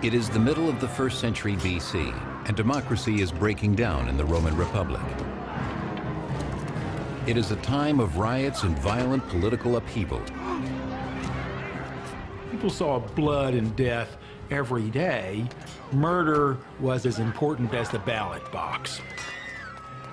It is the middle of the 1st century BC, and democracy is breaking down in the Roman Republic. It is a time of riots and violent political upheaval. People saw blood and death every day. Murder was as important as the ballot box.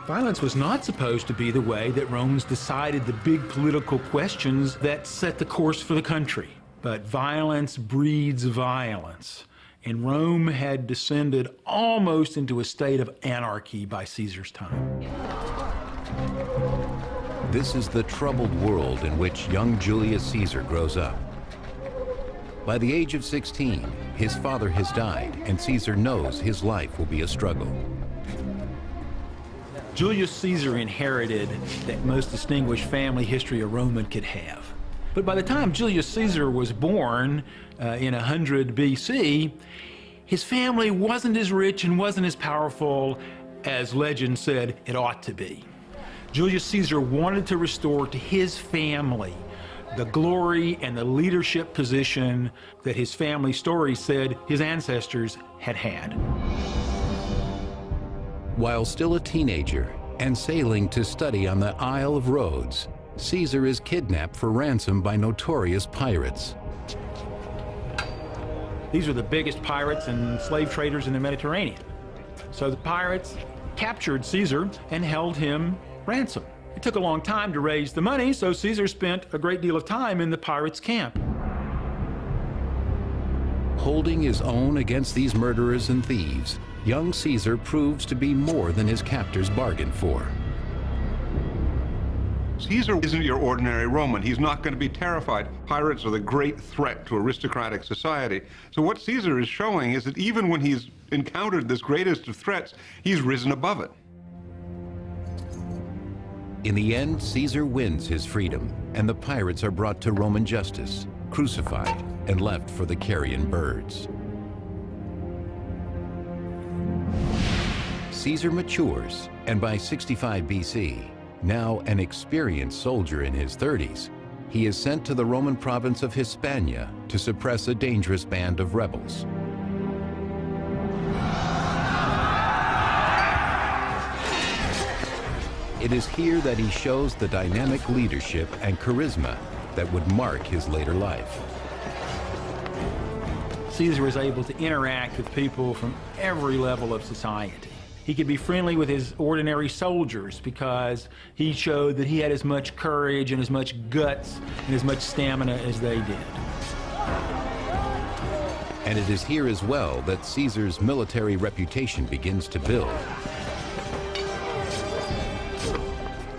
Violence was not supposed to be the way that Romans decided the big political questions that set the course for the country. But violence breeds violence, and Rome had descended almost into a state of anarchy by Caesar's time. This is the troubled world in which young Julius Caesar grows up. By the age of 16, his father has died, and Caesar knows his life will be a struggle. Julius Caesar inherited that most distinguished family history a Roman could have. But by the time Julius Caesar was born in 100 BC, his family wasn't as rich and wasn't as powerful as legend said it ought to be. Julius Caesar wanted to restore to his family the glory and the leadership position that his family story said his ancestors had had. While still a teenager and sailing to study on the Isle of Rhodes, Caesar is kidnapped for ransom by notorious pirates. These are the biggest pirates and slave traders in the Mediterranean. So the pirates captured Caesar and held him ransom. It took a long time to raise the money, so Caesar spent a great deal of time in the pirates' camp. Holding his own against these murderers and thieves, young Caesar proves to be more than his captors bargained for. Caesar isn't your ordinary Roman. He's not going to be terrified. Pirates are the great threat to aristocratic society. So what Caesar is showing is that even when he's encountered this greatest of threats, he's risen above it. In the end, Caesar wins his freedom, and the pirates are brought to Roman justice, crucified, and left for the carrion birds. Caesar matures, and by 65 BC, now an experienced soldier in his 30s, he is sent to the Roman province of Hispania to suppress a dangerous band of rebels. It is here that he shows the dynamic leadership and charisma that would mark his later life. Caesar was able to interact with people from every level of society. He could be friendly with his ordinary soldiers because he showed that he had as much courage and as much guts and as much stamina as they did. And it is here as well that Caesar's military reputation begins to build.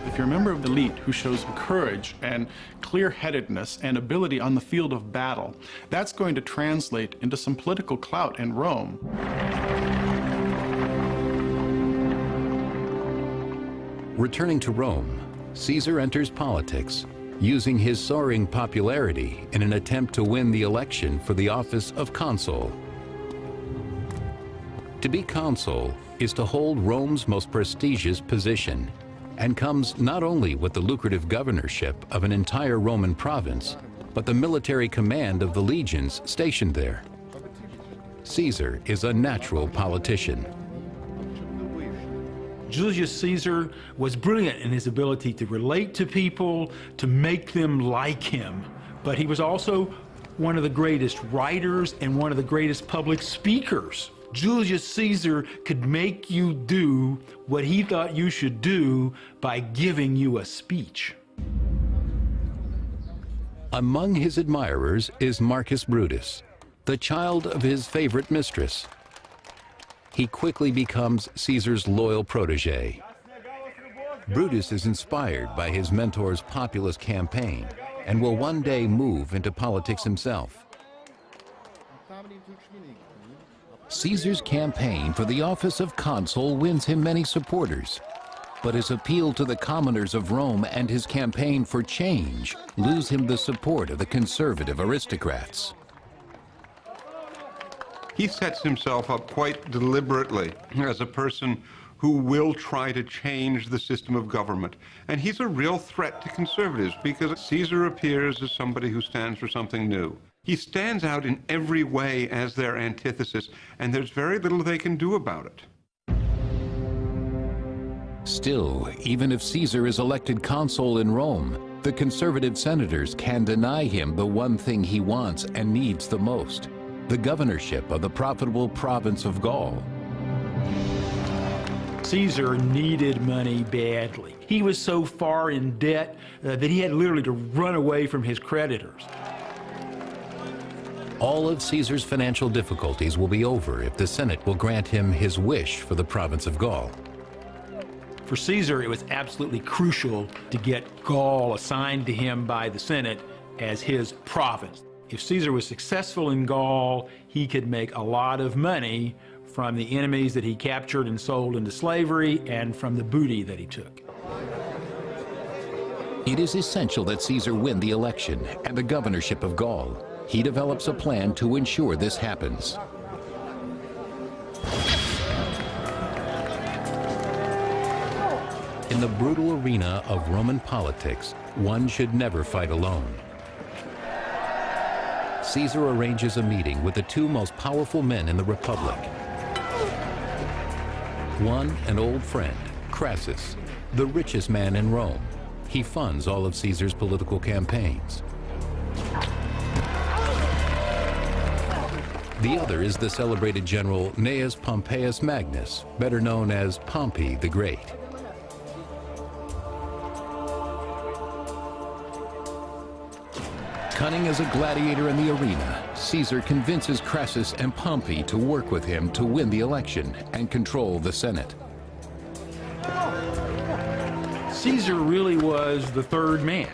If you're a member of the elite who shows courage and clear-headedness and ability on the field of battle, that's going to translate into some political clout in Rome. Returning to Rome, Caesar enters politics, using his soaring popularity in an attempt to win the election for the office of consul. To be consul is to hold Rome's most prestigious position, and comes not only with the lucrative governorship of an entire Roman province, but the military command of the legions stationed there. Caesar is a natural politician. Julius Caesar was brilliant in his ability to relate to people, to make them like him. But he was also one of the greatest writers and one of the greatest public speakers. Julius Caesar could make you do what he thought you should do by giving you a speech. Among his admirers is Marcus Brutus, the child of his favorite mistress. He quickly becomes Caesar's loyal protege. Brutus is inspired by his mentor's populist campaign and will one day move into politics himself. Caesar's campaign for the office of consul wins him many supporters, but his appeal to the commoners of Rome and his campaign for change lose him the support of the conservative aristocrats. He sets himself up quite deliberately as a person who will try to change the system of government. And he's a real threat to conservatives because Caesar appears as somebody who stands for something new. He stands out in every way as their antithesis, and there's very little they can do about it. Still, even if Caesar is elected consul in Rome, the conservative senators can deny him the one thing he wants and needs the most, the governorship of the profitable province of Gaul. Caesar needed money badly. He was so far in debt that he had literally to run away from his creditors. All of Caesar's financial difficulties will be over if the Senate will grant him his wish for the province of Gaul. For Caesar, it was absolutely crucial to get Gaul assigned to him by the Senate as his province. If Caesar was successful in Gaul, he could make a lot of money from the enemies that he captured and sold into slavery and from the booty that he took. It is essential that Caesar win the election and the governorship of Gaul. He develops a plan to ensure this happens. In the brutal arena of Roman politics, one should never fight alone. Caesar arranges a meeting with the two most powerful men in the Republic. One, an old friend, Crassus, the richest man in Rome. He funds all of Caesar's political campaigns. The other is the celebrated general Gnaeus Pompeius Magnus, better known as Pompey the Great. Cunning as a gladiator in the arena, Caesar convinces Crassus and Pompey to work with him to win the election and control the Senate. Caesar really was the third man.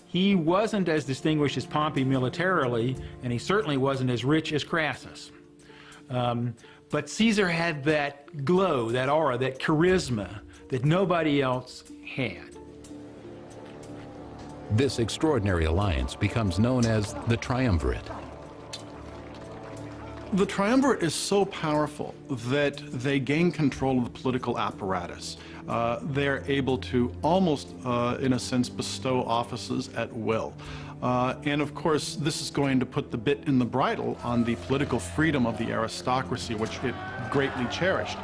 He wasn't as distinguished as Pompey militarily, and he certainly wasn't as rich as Crassus. But Caesar had that glow, that aura, that charisma that nobody else had. This extraordinary alliance becomes known as the Triumvirate. The Triumvirate is so powerful that they gain control of the political apparatus. They're able to almost, in a sense, bestow offices at will. And of course, this is going to put the bit in the bridle on the political freedom of the aristocracy, which it greatly cherished.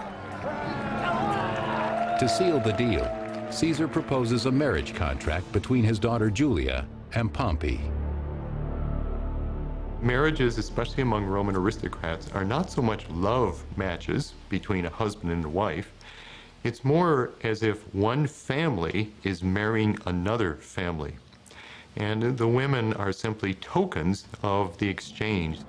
To seal the deal, Caesar proposes a marriage contract between his daughter Julia and Pompey. Marriages, especially among Roman aristocrats, are not so much love matches between a husband and a wife. It's more as if one family is marrying another family. And the women are simply tokens of the exchange.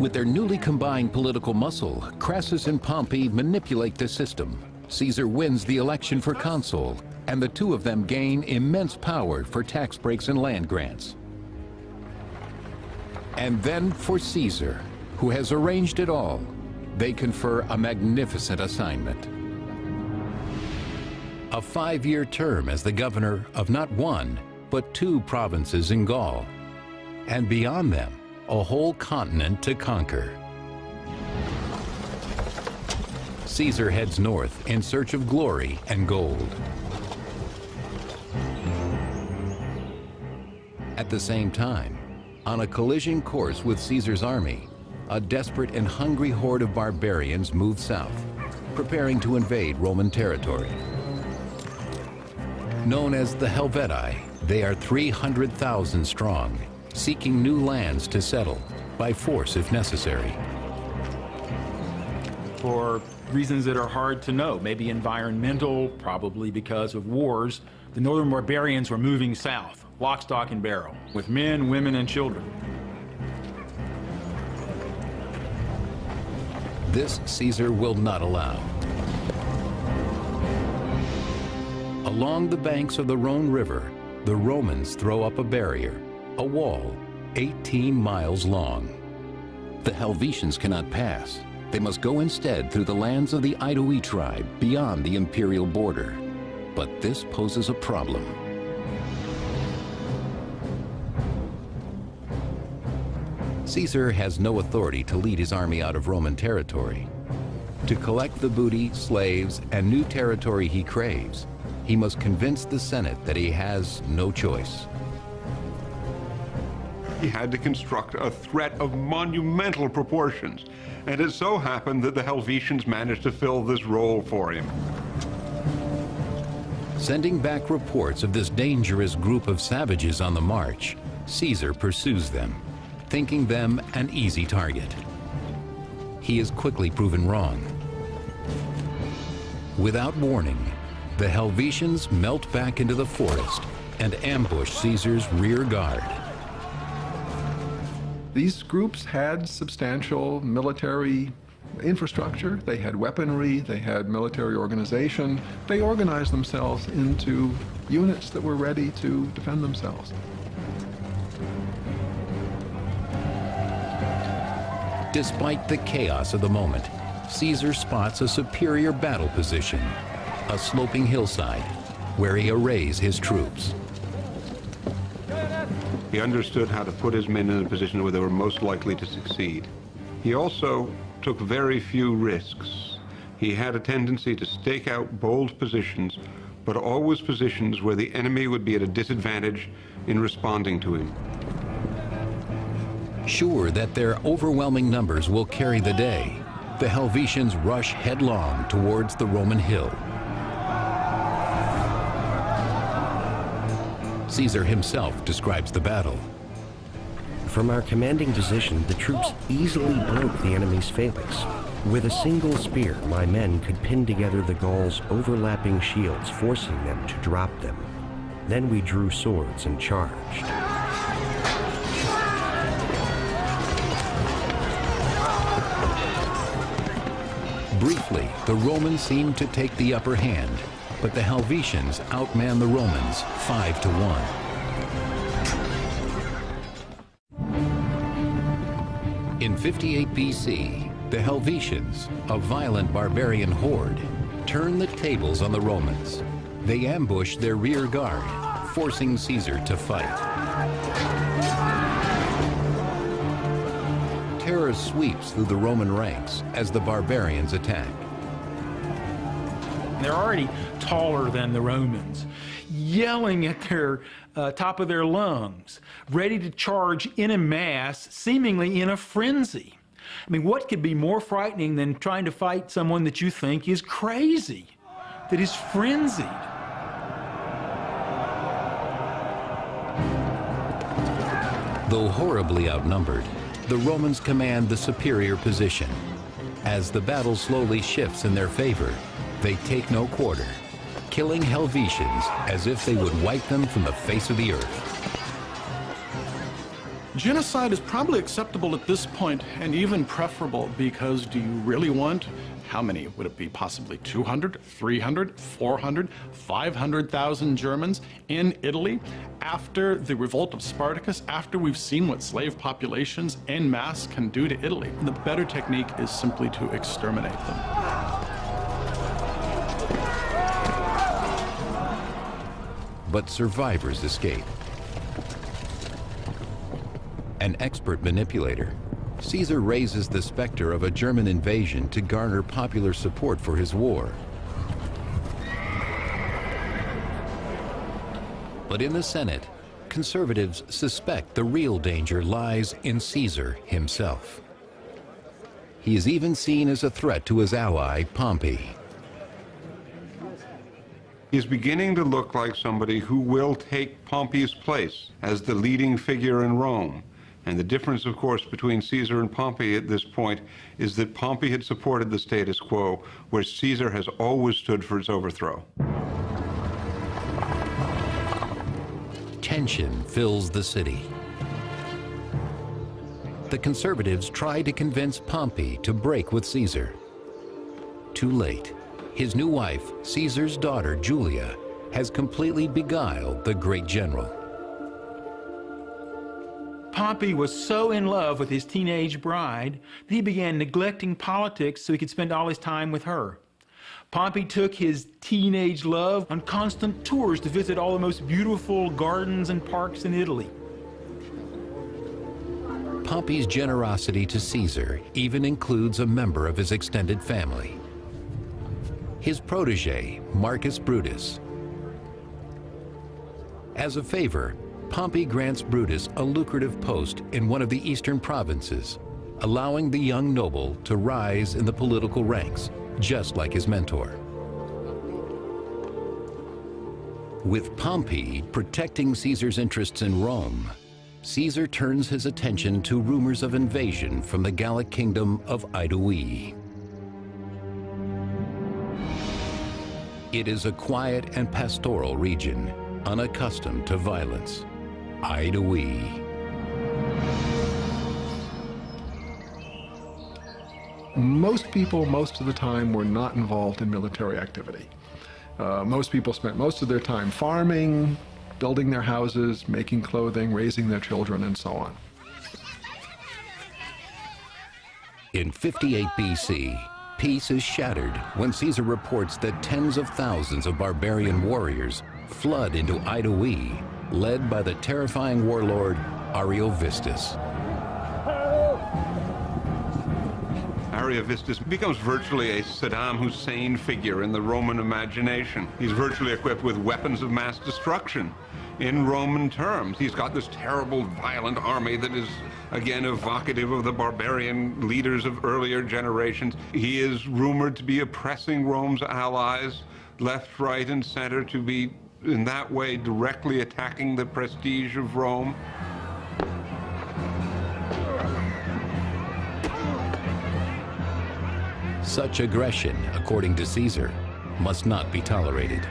With their newly combined political muscle, Crassus and Pompey manipulate the system. Caesar wins the election for consul, and the two of them gain immense power for tax breaks and land grants. And then for Caesar, who has arranged it all, they confer a magnificent assignment. A 5-year term as the governor of not one, but 2 provinces in Gaul, and beyond them, a whole continent to conquer. Caesar heads north in search of glory and gold. At the same time, on a collision course with Caesar's army, a desperate and hungry horde of barbarians move south, preparing to invade Roman territory. Known as the Helvetii, they are 300,000 strong, seeking new lands to settle, by force if necessary. For reasons that are hard to know, maybe environmental, probably because of wars, the northern barbarians were moving south, lock, stock, and barrel, with men, women, and children. This Caesar will not allow. Along the banks of the Rhone River, the Romans throw up a barrier, a wall, 18 miles long. The Helvetians cannot pass. They must go instead through the lands of the Aedui tribe beyond the imperial border. But this poses a problem. Caesar has no authority to lead his army out of Roman territory. To collect the booty, slaves, and new territory he craves, he must convince the Senate that he has no choice. he had to construct a threat of monumental proportions. And it so happened that the Helvetians managed to fill this role for him. Sending back reports of this dangerous group of savages on the march, Caesar pursues them, thinking them an easy target. He is quickly proven wrong. Without warning, the Helvetians melt back into the forest and ambush Caesar's rear guard. These groups had substantial military infrastructure, they had weaponry, they had military organization. They organized themselves into units that were ready to defend themselves. Despite the chaos of the moment, Caesar spots a superior battle position, a sloping hillside, where he arrays his troops. He understood how to put his men in a position where they were most likely to succeed. He also took very few risks. He had a tendency to stake out bold positions, but always positions where the enemy would be at a disadvantage in responding to him. Sure that their overwhelming numbers will carry the day, the Helvetians rush headlong towards the Roman hill. Caesar himself describes the battle. From our commanding position, the troops easily broke the enemy's phalanx. With a single spear, my men could pin together the Gauls' overlapping shields, forcing them to drop them. Then we drew swords and charged. Briefly, the Romans seemed to take the upper hand, but the Helvetians outmanned the Romans 5-1. In 58 BC, the Helvetians, a violent barbarian horde, turned the tables on the Romans. They ambushed their rear guard, forcing Caesar to fight. Terror sweeps through the Roman ranks as the barbarians attack. They're already taller than the Romans, yelling at their top of their lungs, ready to charge in a mass, seemingly in a frenzy. I mean, what could be more frightening than trying to fight someone that you think is crazy, that is frenzied? Though horribly outnumbered, the Romans command the superior position. As the battle slowly shifts in their favor, they take no quarter, killing Helvetians as if they would wipe them from the face of the earth. Genocide is probably acceptable at this point, and even preferable, because do you really want, how many would it be, possibly 200, 300, 400, 500,000 Germans in Italy after the revolt of Spartacus, after we've seen what slave populations en masse can do to Italy? The better technique is simply to exterminate them. But survivors escape. An expert manipulator, Caesar raises the specter of a German invasion to garner popular support for his war. But in the Senate, conservatives suspect the real danger lies in Caesar himself. He is even seen as a threat to his ally, Pompey. He's beginning to look like somebody who will take Pompey's place as the leading figure in Rome. And the difference, of course, between Caesar and Pompey at this point is that Pompey had supported the status quo, where Caesar has always stood for its overthrow. Tension fills the city. The conservatives try to convince Pompey to break with Caesar. Too late. His new wife, Caesar's daughter, Julia, has completely beguiled the great general. Pompey was so in love with his teenage bride that he began neglecting politics so he could spend all his time with her. Pompey took his teenage love on constant tours to visit all the most beautiful gardens and parks in Italy. Pompey's generosity to Caesar even includes a member of his extended family, his protege, Marcus Brutus. As a favor, Pompey grants Brutus a lucrative post in one of the eastern provinces, allowing the young noble to rise in the political ranks, just like his mentor. With Pompey protecting Caesar's interests in Rome, Caesar turns his attention to rumors of invasion from the Gallic kingdom of Idue. It is a quiet and pastoral region, unaccustomed to violence. Idue. Most people, most of the time, were not involved in military activity. Most people spent most of their time farming, building their houses, making clothing, raising their children, and so on. In 58 BC, peace is shattered when Caesar reports that tens of thousands of barbarian warriors flood into Idue, led by the terrifying warlord Ariovistus. Ariovistus becomes virtually a Saddam Hussein figure in the Roman imagination. He's virtually equipped with weapons of mass destruction in Roman terms. He's got this terrible, violent army that is, again, evocative of the barbarian leaders of earlier generations. He is rumored to be oppressing Rome's allies, left, right, and center, to be, in that way, directly attacking the prestige of Rome. Such aggression, according to Caesar, must not be tolerated.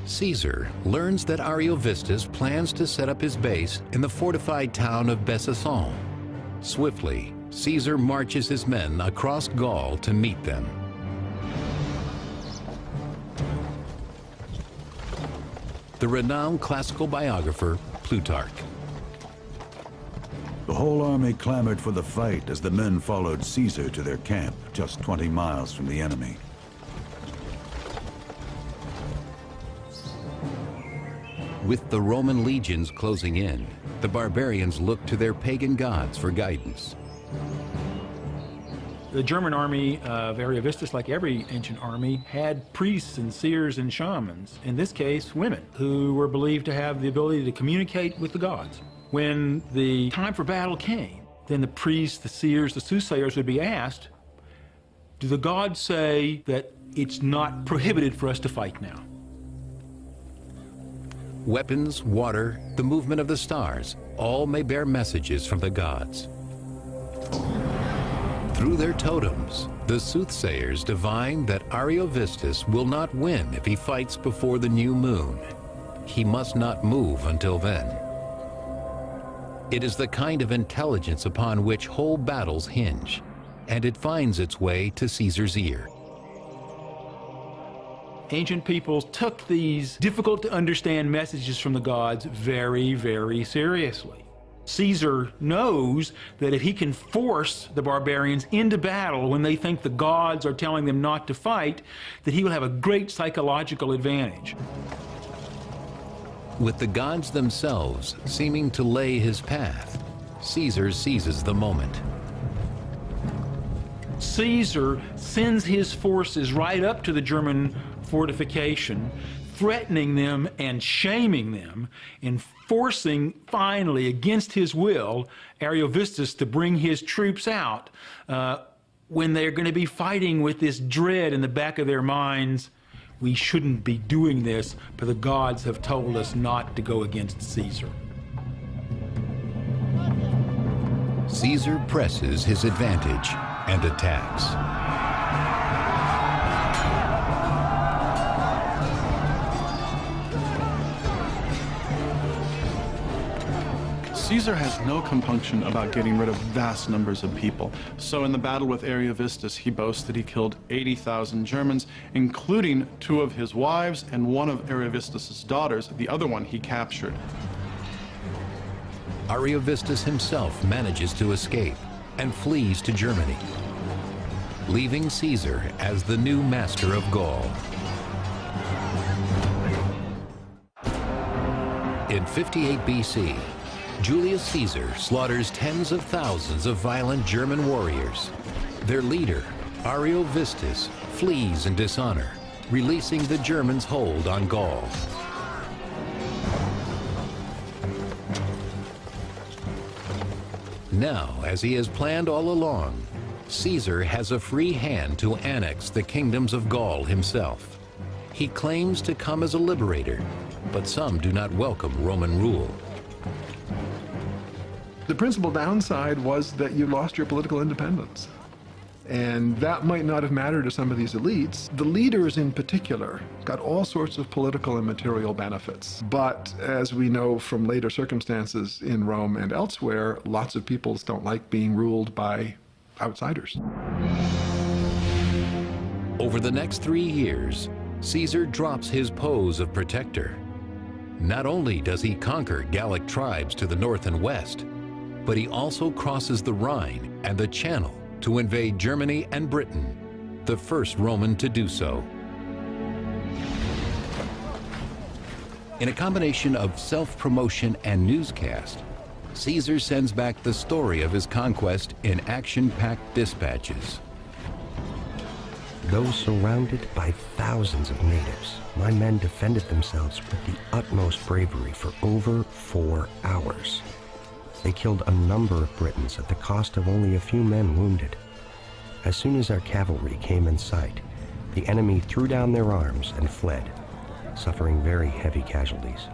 Caesar learns that Ariovistus plans to set up his base in the fortified town of Besançon. Swiftly, Caesar marches his men across Gaul to meet them. The renowned classical biographer Plutarch. The whole army clamored for the fight as the men followed Caesar to their camp, just 20 miles from the enemy. With the Roman legions closing in, the barbarians looked to their pagan gods for guidance. The German army of Ariovistus, like every ancient army, had priests and seers and shamans, in this case women, who were believed to have the ability to communicate with the gods. When the time for battle came, then the priests, the seers, the soothsayers would be asked, do the gods say that it's not prohibited for us to fight now? Weapons, water, the movement of the stars, all may bear messages from the gods. Through their totems, the soothsayers divine that Ariovistus will not win if he fights before the new moon. He must not move until then. It is the kind of intelligence upon which whole battles hinge, and it finds its way to Caesar's ear. Ancient peoples took these difficult to understand messages from the gods very, very seriously. Caesar knows that if he can force the barbarians into battle when they think the gods are telling them not to fight, that he will have a great psychological advantage. With the gods themselves seeming to lay his path, Caesar seizes the moment. Caesar sends his forces right up to the German fortification, threatening them and shaming them, and forcing, finally, against his will, Ariovistus to bring his troops out when they're going to be fighting with this dread in the back of their minds. We shouldn't be doing this, but the gods have told us not to go against Caesar. Caesar presses his advantage and attacks. Caesar has no compunction about getting rid of vast numbers of people. So in the battle with Ariovistus, he boasts that he killed 80,000 Germans, including 2 of his wives and 1 of Ariovistus's daughters. The other one he captured. Ariovistus himself manages to escape and flees to Germany, leaving Caesar as the new master of Gaul. In 58 BC, Julius Caesar slaughters tens of thousands of violent German warriors. Their leader, Ariovistus, flees in dishonor, releasing the Germans' hold on Gaul. Now, as he has planned all along, Caesar has a free hand to annex the kingdoms of Gaul himself. He claims to come as a liberator, but some do not welcome Roman rule. The principal downside was that you lost your political independence. And that might not have mattered to some of these elites. The leaders in particular got all sorts of political and material benefits. But as we know from later circumstances in Rome and elsewhere, lots of peoples don't like being ruled by outsiders. Over the next 3 years, Caesar drops his pose of protector. Not only does he conquer Gallic tribes to the north and west, but he also crosses the Rhine and the Channel to invade Germany and Britain, the first Roman to do so. In a combination of self-promotion and newscast, Caesar sends back the story of his conquest in action-packed dispatches. Though surrounded by thousands of natives, my men defended themselves with the utmost bravery for over 4 hours. They killed a number of Britons at the cost of only a few men wounded. As soon as our cavalry came in sight, the enemy threw down their arms and fled, suffering very heavy casualties.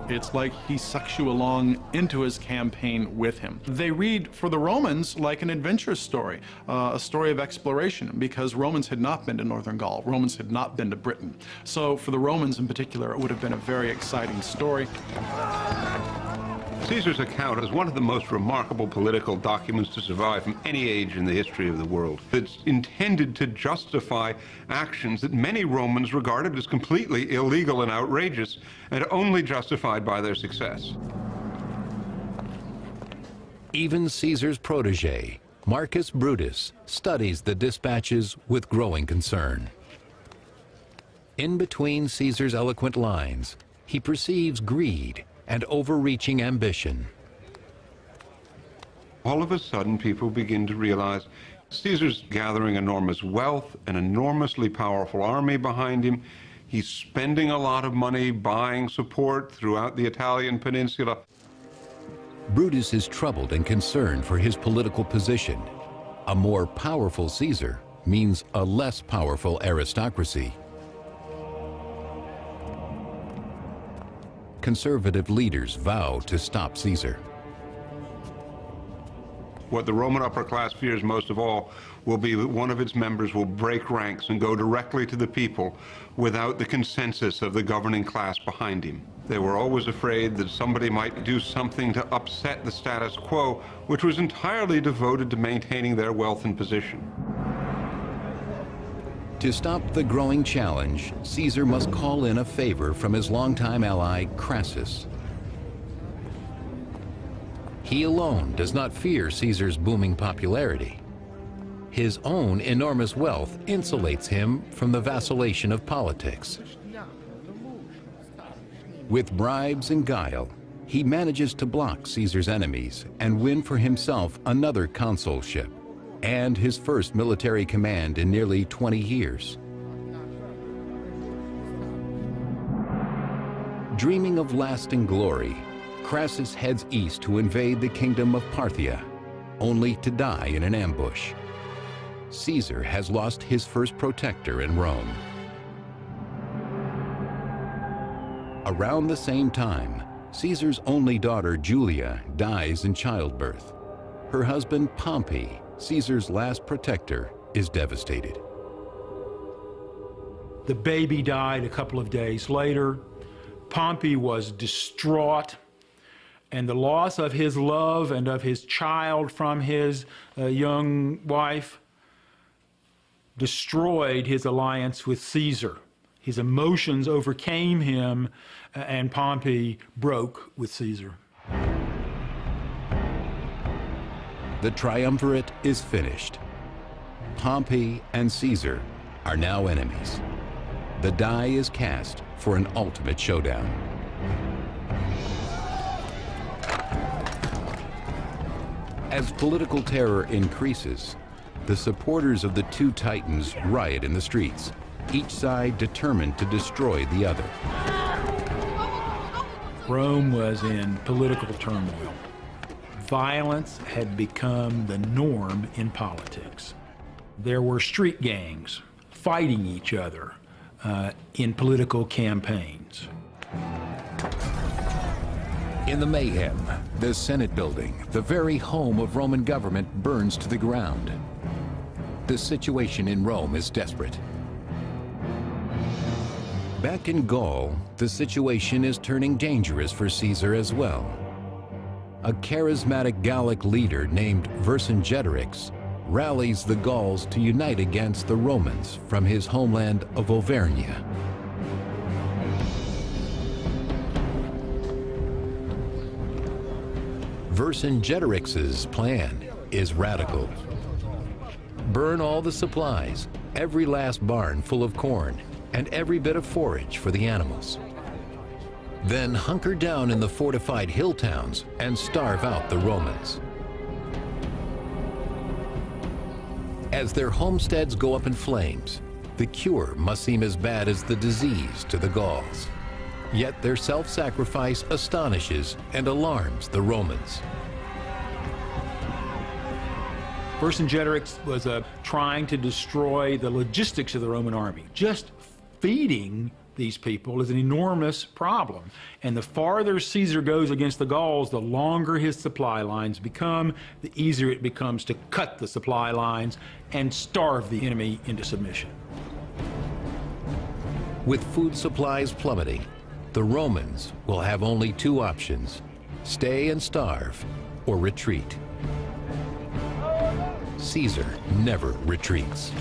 It's like he sucks you along into his campaign with him. They read, for the Romans, like an adventure story, a story of exploration, because Romans had not been to northern Gaul. Romans had not been to Britain. So for the Romans in particular, it would have been a very exciting story. Caesar's account is one of the most remarkable political documents to survive from any age in the history of the world. It's intended to justify actions that many Romans regarded as completely illegal and outrageous, and only justified by their success. Even Caesar's protege, Marcus Brutus, studies the dispatches with growing concern. In between Caesar's eloquent lines, he perceives greed and overreaching ambition. All of a sudden, people begin to realize Caesar's gathering enormous wealth, an enormously powerful army behind him. He's spending a lot of money buying support throughout the Italian peninsula. Brutus is troubled and concerned for his political position. A more powerful Caesar means a less powerful aristocracy. Conservative leaders vow to stop Caesar. What the Roman upper class fears most of all will be that one of its members will break ranks and go directly to the people without the consensus of the governing class behind him. They were always afraid that somebody might do something to upset the status quo, which was entirely devoted to maintaining their wealth and position. To stop the growing challenge, Caesar must call in a favor from his longtime ally, Crassus. He alone does not fear Caesar's booming popularity. His own enormous wealth insulates him from the vacillation of politics. With bribes and guile, he manages to block Caesar's enemies and win for himself another consulship and his first military command in nearly 20 years. Dreaming of lasting glory, Crassus heads east to invade the kingdom of Parthia, only to die in an ambush. Caesar has lost his first protector in Rome. Around the same time, Caesar's only daughter, Julia, dies in childbirth. Her husband, Pompey, Caesar's last protector, is devastated. The baby died a couple of days later. Pompey was distraught, and the loss of his love and of his child from his young wife destroyed his alliance with Caesar. His emotions overcame him, and Pompey broke with Caesar. The triumvirate is finished. Pompey and Caesar are now enemies. The die is cast for an ultimate showdown. As political terror increases, the supporters of the two titans riot in the streets, each side determined to destroy the other. Rome was in political turmoil. Violence had become the norm in politics. There were street gangs fighting each other in political campaigns. In the mayhem, the Senate building, the very home of Roman government, burns to the ground. The situation in Rome is desperate. Back in Gaul, the situation is turning dangerous for Caesar as well. A charismatic Gallic leader named Vercingetorix rallies the Gauls to unite against the Romans from his homeland of Auvergne. Vercingetorix's plan is radical. Burn all the supplies, every last barn full of corn, and every bit of forage for the animals. Then hunker down in the fortified hill towns and starve out the Romans. As their homesteads go up in flames, the cure must seem as bad as the disease to the Gauls. Yet their self-sacrifice astonishes and alarms the Romans. Vercingetorix was trying to destroy the logistics of the Roman army. Just feeding these people is an enormous problem. And the farther Caesar goes against the Gauls, the longer his supply lines become, the easier it becomes to cut the supply lines and starve the enemy into submission. With food supplies plummeting, the Romans will have only two options: stay and starve, or retreat. Caesar never retreats.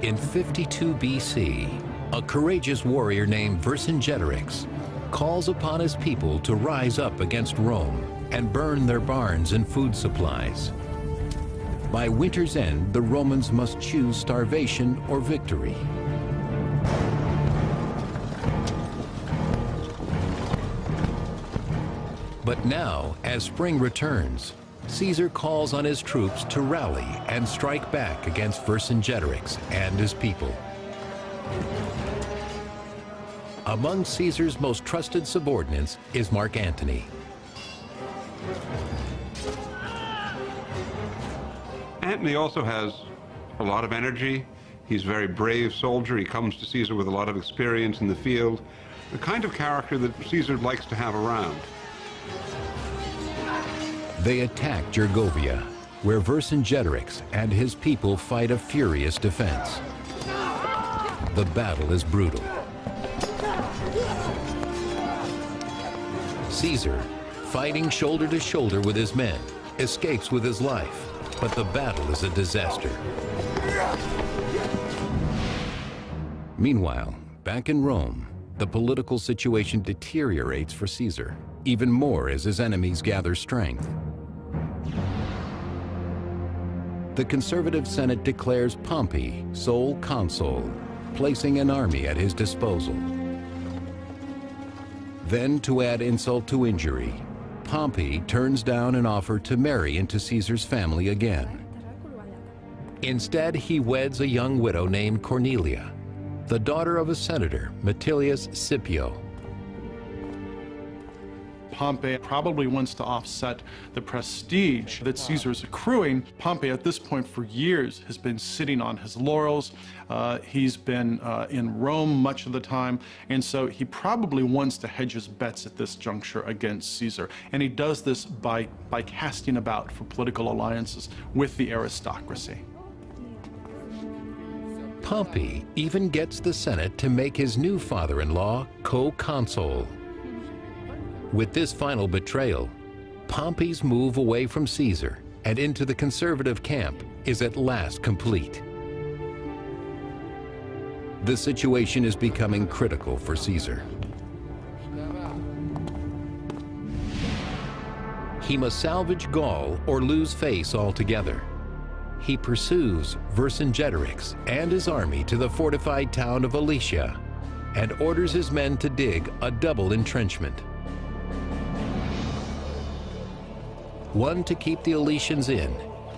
In 52 BC, a courageous warrior named Vercingetorix calls upon his people to rise up against Rome and burn their barns and food supplies. By winter's end, the Romans must choose starvation or victory. But now, as spring returns, Caesar calls on his troops to rally and strike back against Vercingetorix and his people. Among Caesar's most trusted subordinates is Mark Antony. Antony also has a lot of energy. He's a very brave soldier. He comes to Caesar with a lot of experience in the field, the kind of character that Caesar likes to have around. They attack Gergovia, where Vercingetorix and his people fight a furious defense. The battle is brutal. Caesar, fighting shoulder to shoulder with his men, escapes with his life, but the battle is a disaster. Meanwhile, back in Rome, the political situation deteriorates for Caesar, even more as his enemies gather strength. The conservative Senate declares Pompey sole consul, placing an army at his disposal. Then, to add insult to injury, Pompey turns down an offer to marry into Caesar's family again. Instead, he weds a young widow named Cornelia, the daughter of a senator, Metilius Scipio. Pompey probably wants to offset the prestige that Caesar is accruing. Pompey, at this point for years, has been sitting on his laurels. He's been in Rome much of the time, and so he probably wants to hedge his bets at this juncture against Caesar. And he does this by casting about for political alliances with the aristocracy. Pompey even gets the Senate to make his new father-in-law co-consul. With this final betrayal, Pompey's move away from Caesar and into the conservative camp is at last complete. The situation is becoming critical for Caesar. He must salvage Gaul or lose face altogether. He pursues Vercingetorix and his army to the fortified town of Alesia and orders his men to dig a double entrenchment. one to keep the Elysians in,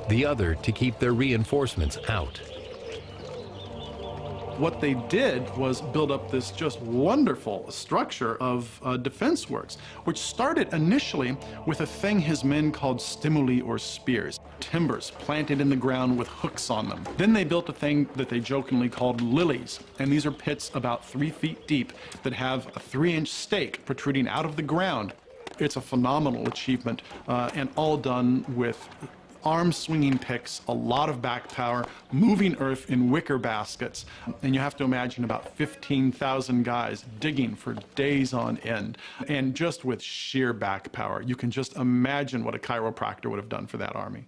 the other to keep their reinforcements out. What they did was build up this just wonderful structure of defense works, which started initially with a thing his men called stimuli or spears, timbers planted in the ground with hooks on them. Then they built a thing that they jokingly called lilies, and these are pits about 3 feet deep that have a 3-inch stake protruding out of the ground. It's a phenomenal achievement, and all done with arm-swinging picks, a lot of back power, moving earth in wicker baskets, and you have to imagine about 15,000 guys digging for days on end, and just with sheer back power. You can just imagine what a chiropractor would have done for that army.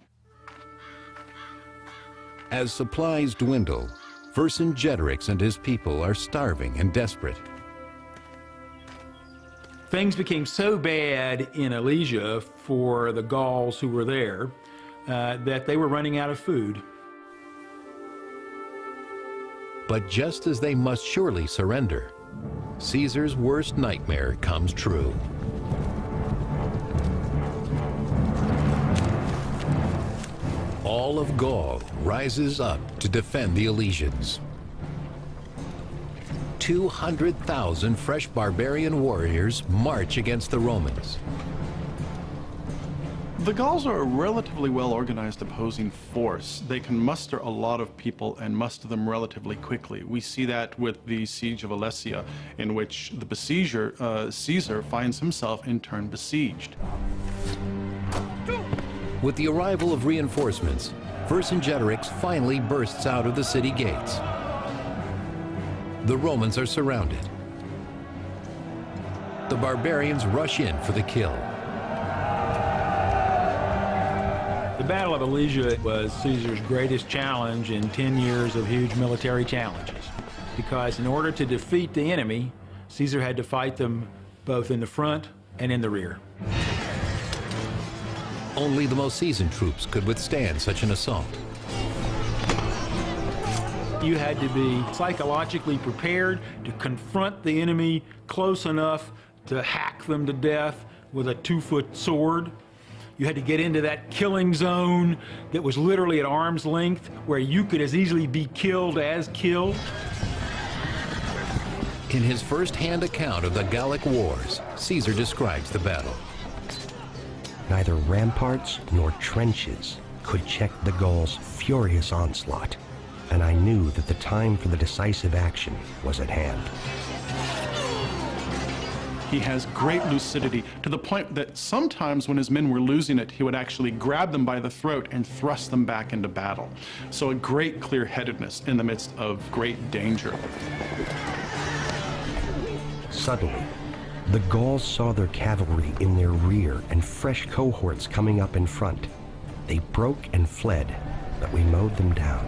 As supplies dwindle, Vercingetorix and his people are starving and desperate. Things became so bad in Alesia for the Gauls who were there that they were running out of food. But just as they must surely surrender, Caesar's worst nightmare comes true. All of Gaul rises up to defend the Elysians. 200,000 fresh barbarian warriors march against the Romans. The Gauls are a relatively well-organized opposing force. They can muster a lot of people and muster them relatively quickly. We see that with the siege of Alesia, in which the besieger, Caesar, finds himself in turn besieged. With the arrival of reinforcements, Vercingetorix finally bursts out of the city gates. The Romans are surrounded. The barbarians rush in for the kill. The Battle of Alesia was Caesar's greatest challenge in 10 years of huge military challenges, because in order to defeat the enemy, Caesar had to fight them both in the front and in the rear. Only the most seasoned troops could withstand such an assault. You had to be psychologically prepared to confront the enemy close enough to hack them to death with a 2-foot sword. You had to get into that killing zone that was literally at arm's length, where you could as easily be killed as killed. In his first-hand account of the Gallic Wars, Caesar describes the battle. Neither ramparts nor trenches could check the Gauls' furious onslaught, and I knew that the time for the decisive action was at hand. He has great lucidity, to the point that sometimes when his men were losing it, he would actually grab them by the throat and thrust them back into battle. So a great clear-headedness in the midst of great danger. Suddenly, the Gauls saw their cavalry in their rear and fresh cohorts coming up in front. They broke and fled, but we mowed them down.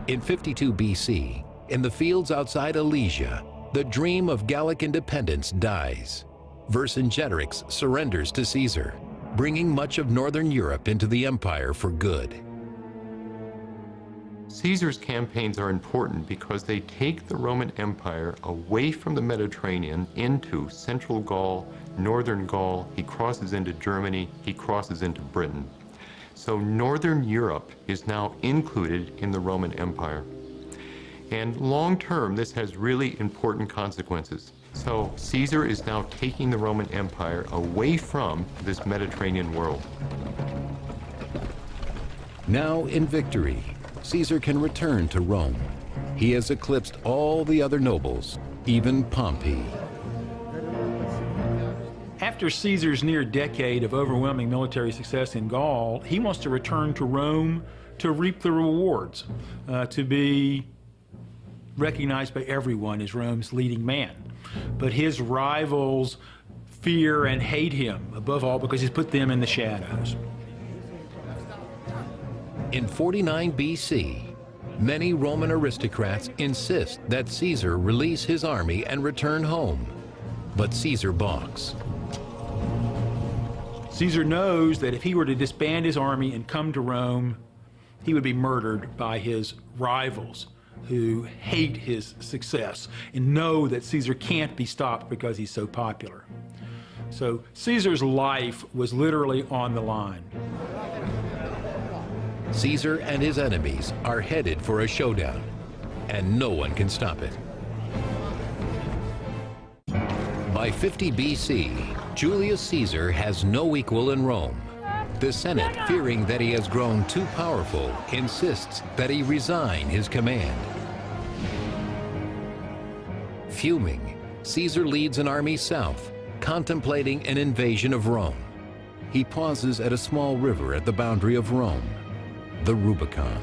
In 52 BC, in the fields outside Alesia, the dream of Gallic independence dies. Vercingetorix surrenders to Caesar, bringing much of northern Europe into the empire for good. Caesar's campaigns are important because they take the Roman Empire away from the Mediterranean into central Gaul, northern Gaul. He crosses into Germany, he crosses into Britain. So northern Europe is now included in the Roman Empire. And long term, this has really important consequences. So Caesar is now taking the Roman Empire away from this Mediterranean world. Now in victory, Caesar can return to Rome. He has eclipsed all the other nobles, even Pompey. After Caesar's near decade of overwhelming military success in Gaul, he wants to return to Rome to reap the rewards, to be recognized by everyone as Rome's leading man. But his rivals fear and hate him, above all because he's put them in the shadows. In 49 BC, many Roman aristocrats insist that Caesar release his army and return home, but Caesar balks. Caesar knows that if he were to disband his army and come to Rome, he would be murdered by his rivals who hate his success and know that Caesar can't be stopped because he's so popular. So Caesar's life was literally on the line. Caesar and his enemies are headed for a showdown, and no one can stop it. By 50 BC, Julius Caesar has no equal in Rome. The Senate, fearing that he has grown too powerful, insists that he resign his command. Fuming, Caesar leads an army south, contemplating an invasion of Rome. He pauses at a small river at the boundary of Rome, the Rubicon.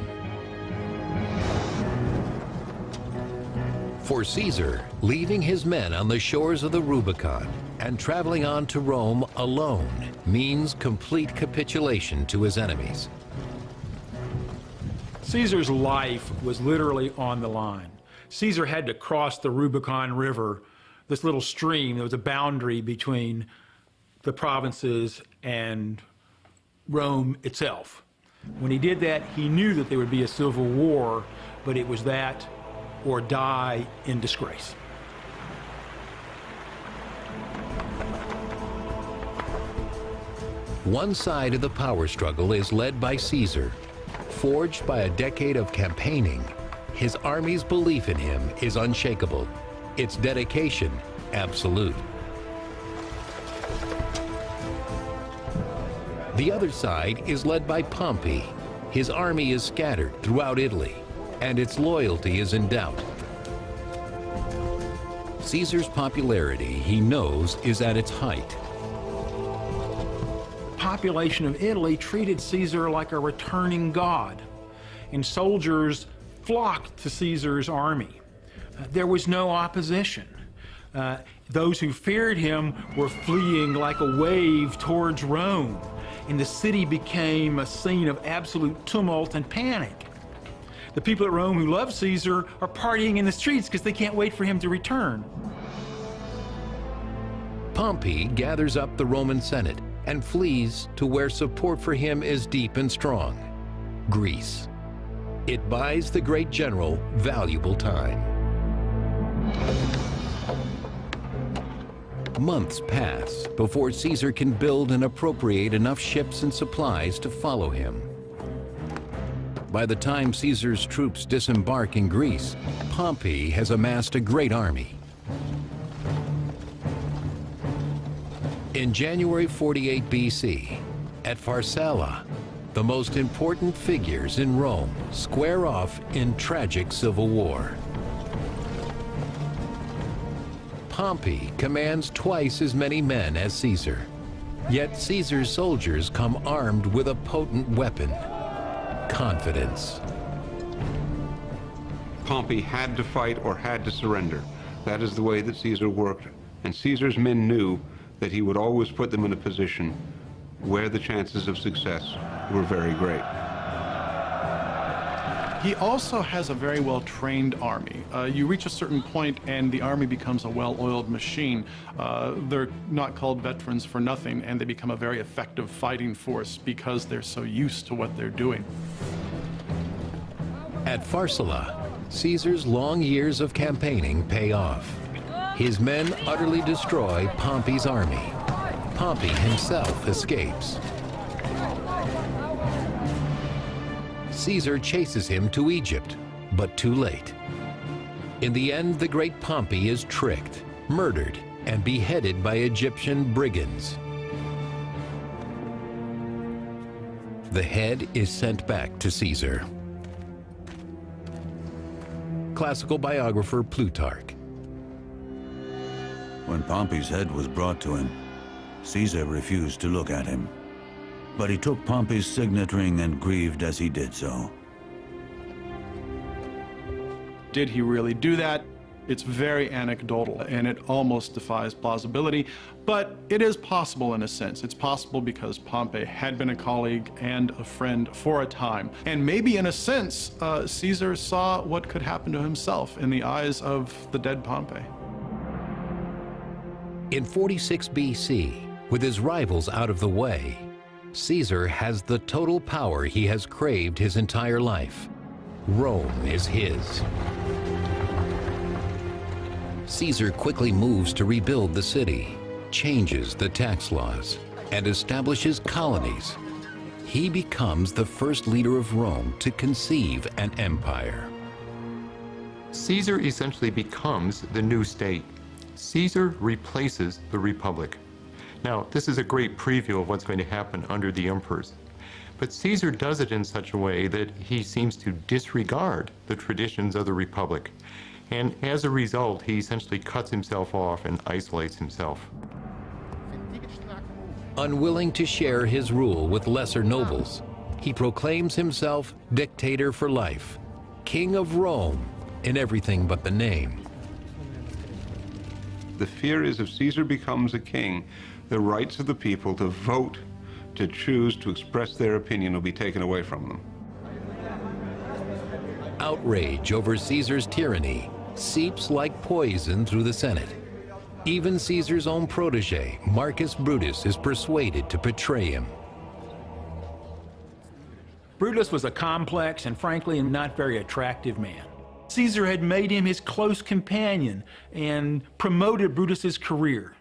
For Caesar, leaving his men on the shores of the Rubicon and traveling on to Rome alone means complete capitulation to his enemies. Caesar's life was literally on the line. Caesar had to cross the Rubicon River, this little stream that was a boundary between the provinces and Rome itself. When he did that, he knew that there would be a civil war, but it was that or die in disgrace. One side of the power struggle is led by Caesar. Forged by a decade of campaigning, his army's belief in him is unshakable, its dedication absolute. The other side is led by Pompey. His army is scattered throughout Italy, and its loyalty is in doubt. Caesar's popularity, he knows, is at its height. The population of Italy treated Caesar like a returning god, and soldiers flocked to Caesar's army. There was no opposition. Those who feared him were fleeing like a wave towards Rome, and the city became a scene of absolute tumult and panic. The people at Rome who love Caesar are partying in the streets because they can't wait for him to return. Pompey gathers up the Roman Senate and flees to where support for him is deep and strong, Greece. It buys the great general valuable time. Months pass before Caesar can build and appropriate enough ships and supplies to follow him. By the time Caesar's troops disembark in Greece, Pompey has amassed a great army. In January 48 BC, at Pharsala, the most important figures in Rome square off in tragic civil war. Pompey commands twice as many men as Caesar, yet Caesar's soldiers come armed with a potent weapon: confidence. Pompey had to fight or had to surrender. That is the way that Caesar worked, and Caesar's men knew that he would always put them in a position where the chances of success were very great. He also has a very well-trained army. You reach a certain point and the army becomes a well-oiled machine. They're not called veterans for nothing, and they become a very effective fighting force because they're so used to what they're doing. At Pharsala, Caesar's long years of campaigning pay off. His men utterly destroy Pompey's army. Pompey himself escapes. Caesar chases him to Egypt, but too late. In the end, the great Pompey is tricked, murdered, and beheaded by Egyptian brigands. The head is sent back to Caesar. Classical biographer Plutarch. When Pompey's head was brought to him, Caesar refused to look at him. But he took Pompey's signet ring and grieved as he did so. Did he really do that? It's very anecdotal, and it almost defies plausibility, but it is possible in a sense. It's possible because Pompey had been a colleague and a friend for a time. And maybe in a sense, Caesar saw what could happen to himself in the eyes of the dead Pompey. In 46 BC, with his rivals out of the way, Caesar has the total power he has craved his entire life. Rome is his. Caesar quickly moves to rebuild the city. changes the tax laws, and establishes colonies. He becomes the first leader of Rome to conceive an empire. Caesar essentially becomes the new state. Caesar replaces the Republic. Now, this is a great preview of what's going to happen under the emperors. But Caesar does it in such a way that he seems to disregard the traditions of the Republic. And as a result, he essentially cuts himself off and isolates himself. Unwilling to share his rule with lesser nobles, he proclaims himself dictator for life, king of Rome in everything but the name. The fear is if Caesar becomes a king, the rights of the people to vote, to choose, to express their opinion will be taken away from them. Outrage over Caesar's tyranny seeps like poison through the Senate. Even Caesar's own protege, Marcus Brutus, is persuaded to betray him. Brutus was a complex and frankly not very attractive man. Caesar had made him his close companion and promoted Brutus's career.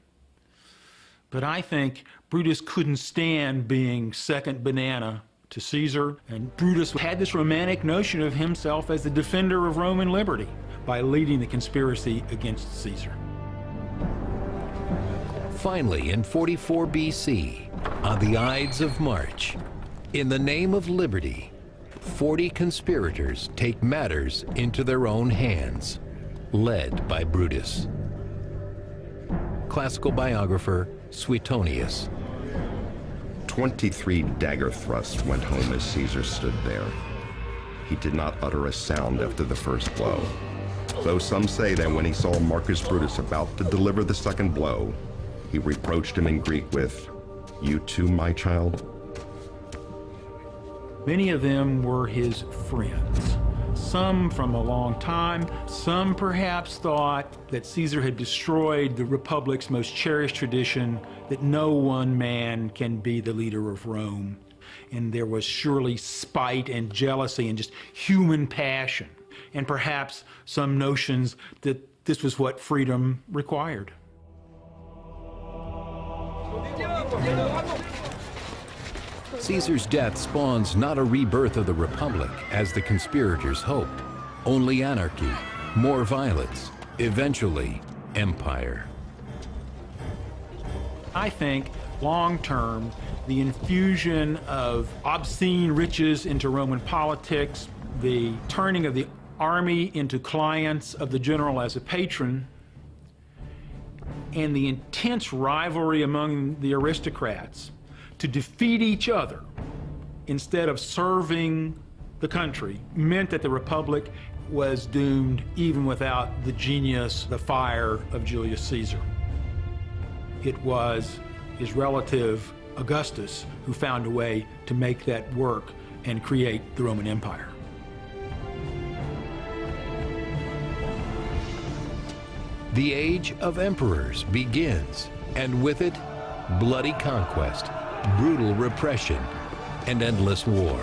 But I think Brutus couldn't stand being second banana to Caesar, and Brutus had this romantic notion of himself as the defender of Roman liberty by leading the conspiracy against Caesar. Finally, in 44 BC, on the Ides of March, in the name of liberty, 40 conspirators take matters into their own hands, led by Brutus. Classical biographer Suetonius. 23 dagger thrusts went home as Caesar stood there. He did not utter a sound after the first blow, though some say that when he saw Marcus Brutus about to deliver the second blow, he reproached him in Greek with, "You too, my child?" Many of them were his friends. Some from a long time, some perhaps thought that Caesar had destroyed the Republic's most cherished tradition, that no one man can be the leader of Rome. And there was surely spite and jealousy and just human passion, and perhaps some notions that this was what freedom required. Caesar's death spawns not a rebirth of the Republic, as the conspirators hoped, only anarchy, more violence, eventually empire. I think, long-term, the infusion of obscene riches into Roman politics, the turning of the army into clients of the general as a patron, and the intense rivalry among the aristocrats to defeat each other instead of serving the country meant that the Republic was doomed even without the genius, the fire of Julius Caesar. It was his relative Augustus who found a way to make that work and create the Roman Empire. The age of emperors begins, and with it, bloody conquest, brutal repression, and endless war.